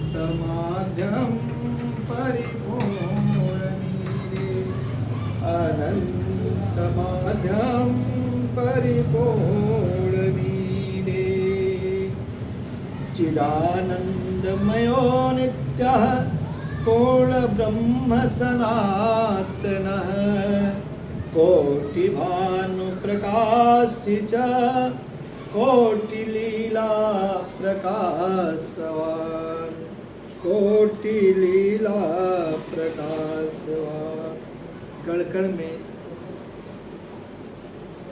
अनन्तमाद्यं परिपूर्णमीरे अनन्तमाद्यं परिपूर्णमीरे चिदानन्दमयो नित्यः पूर्णब्रह्म सनातनः कोटिभानुप्रकाशि च कोटिलीला प्रकाशवान् कोटिलीला प्रकाशवान्। कण कण में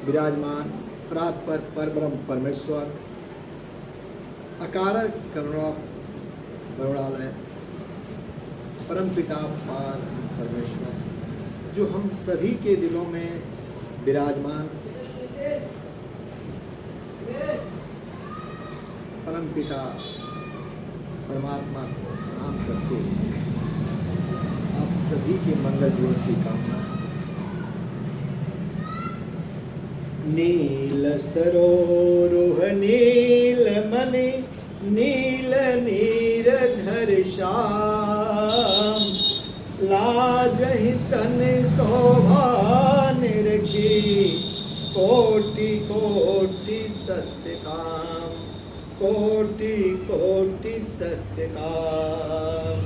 विराजमान परात्पर परब्रह्म परमेश्वर अकार करुणालय परमपिता पार परमेश्वर जो हम सभी के दिलों में विराजमान परमपिता परमात्मा को प्रणाम करते आप सभी के मंगल जीवन की कामना। नील सरोरुह नील मणि नील नीरधर श्याम लाजहि तन शोभा निरखी कोटि कोटि सत्य काम कोटि कोटि सत्य काम।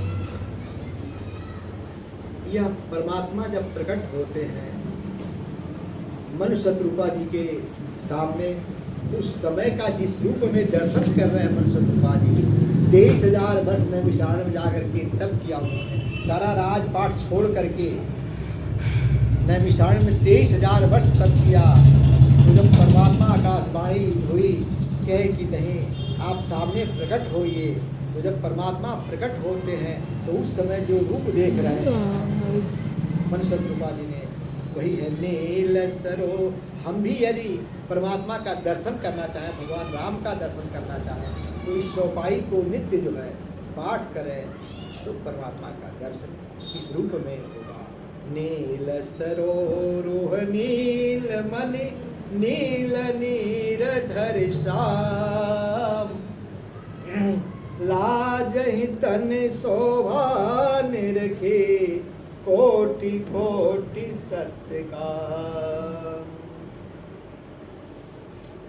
यह परमात्मा जब प्रकट होते हैं मनुष्य रूपा जी के सामने, उस समय का जिस रूप में दर्शन कर रहे हैं मनुष्य रूपा जी 23,000 वर्ष में विषाण में जाकर के तब किया उन्होंने, सारा राजपाट छोड़ करके नैमिषारण्य में 23,000 वर्ष तप किया। तो जब परमात्मा आकाशवाणी हुई कहे कि नहीं आप सामने प्रकट होइए, तो जब परमात्मा प्रकट होते हैं तो उस समय जो रूप देख रहे हैं मनुष्य रूपा जी ने वही है नील सरो। हम भी यदि परमात्मा का दर्शन करना चाहें, भगवान राम का दर्शन करना चाहें तो इस चौपाई को नित्य जो है पाठ करें तो परमात्मा का दर्शन इस रूप में होगा। नील सरोरुह नील मणि नील नीरधर श्याम लाजहि तन शोभा निरखे कोटि कोटि सत्य का।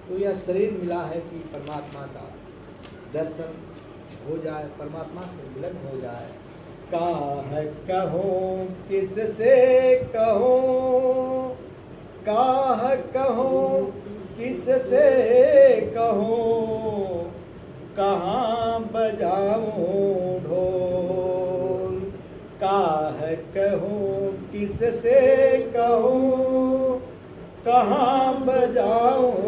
तो यह शरीर मिला है कि परमात्मा का दर्शन हो जाए, परमात्मा से मिलन हो जाए। काह कहूँ किससे कहूँ, काह कहूँ किससे कहूँ, कहाँ बजाऊँ ढोल। काह कहूँ किससे कहूँ, कहाँ बजाऊँ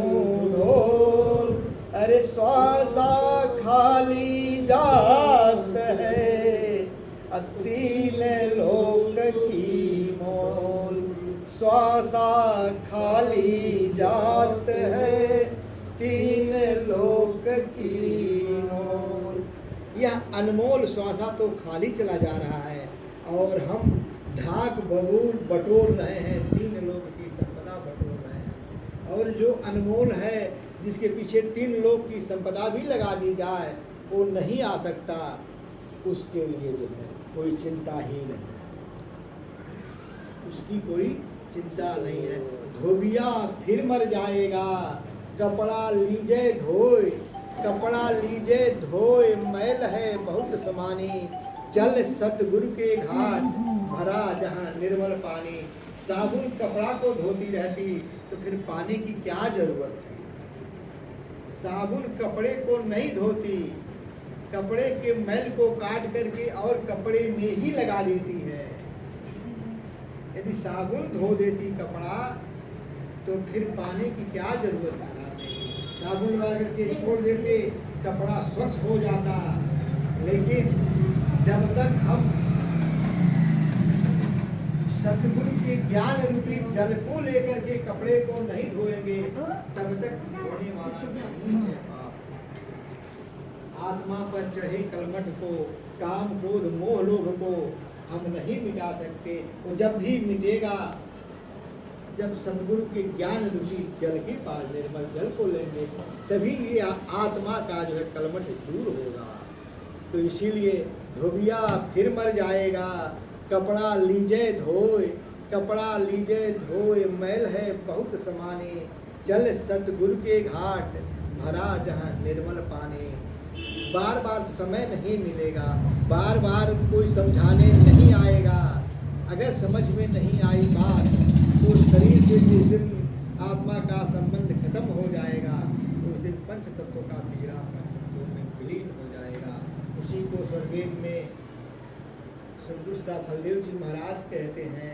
ढोल। अरे श्वासा खाली जात है तीन लोक की मोल। श्वासा खाली जात है तीन लोक की मोल। यह अनमोल श्वासा तो खाली चला जा रहा है और हम ढाक बबूल बटोर रहे हैं, तीन लोक की संपदा बटोर रहे हैं। और जो अनमोल है जिसके पीछे तीन लोक की संपदा भी लगा दी जाए वो नहीं आ सकता, उसके लिए जो है कोई चिंता ही नहीं, उसकी कोई चिंता नहीं है। धोबिया फिर मर जाएगा, कपड़ा लीजे धोए, कपड़ा लीजे धोए, मैल है बहुत समानी। चल सतगुरु के घाट भरा जहाँ निर्मल पानी। साबुन कपड़ा को धोती रहती तो फिर पानी की क्या जरूरत थी। साबुन कपड़े को नहीं धोती, कपड़े के मैल को काट करके और कपड़े में ही लगा देती है। यदि साबुन धो देती कपड़ा तो फिर पानी की क्या जरूरत है। साबुन लगा करके छोड़ देते कपड़ा स्वच्छ हो जाता। लेकिन जब तक हम सतगुरु के ज्ञान रूपी जल को लेकर के कपड़े को नहीं धोएंगे तब तक धोने वाला नहीं है। आत्मा पर चढ़े कलमठ को, काम क्रोध मोह लोभ को हम नहीं मिटा सकते। वो जब भी मिटेगा जब सतगुरु के ज्ञान रूपी जल के पास निर्मल जल को लेंगे तभी ये आत्मा का जो है कलमठ दूर होगा। तो इसीलिए धोबिया फिर मर जाएगा, कपड़ा लीजे धोए, कपड़ा लीजे धोए, मैल है बहुत समाने, चल सतगुरु के घाट, भरा जहाँ निर्मल पानी। बार बार समय नहीं मिलेगा, बार बार कोई समझाने नहीं आएगा। अगर समझ में नहीं आई बात तो शरीर से जिस दिन आत्मा का संबंध खत्म हो जाएगा तो उस दिन पंच तत्वों का पीड़ा पंच तत्वों में विलीन हो जाएगा। उसी को स्वर्गवेद में सदगुरु सदा फलदेव जी महाराज कहते हैं,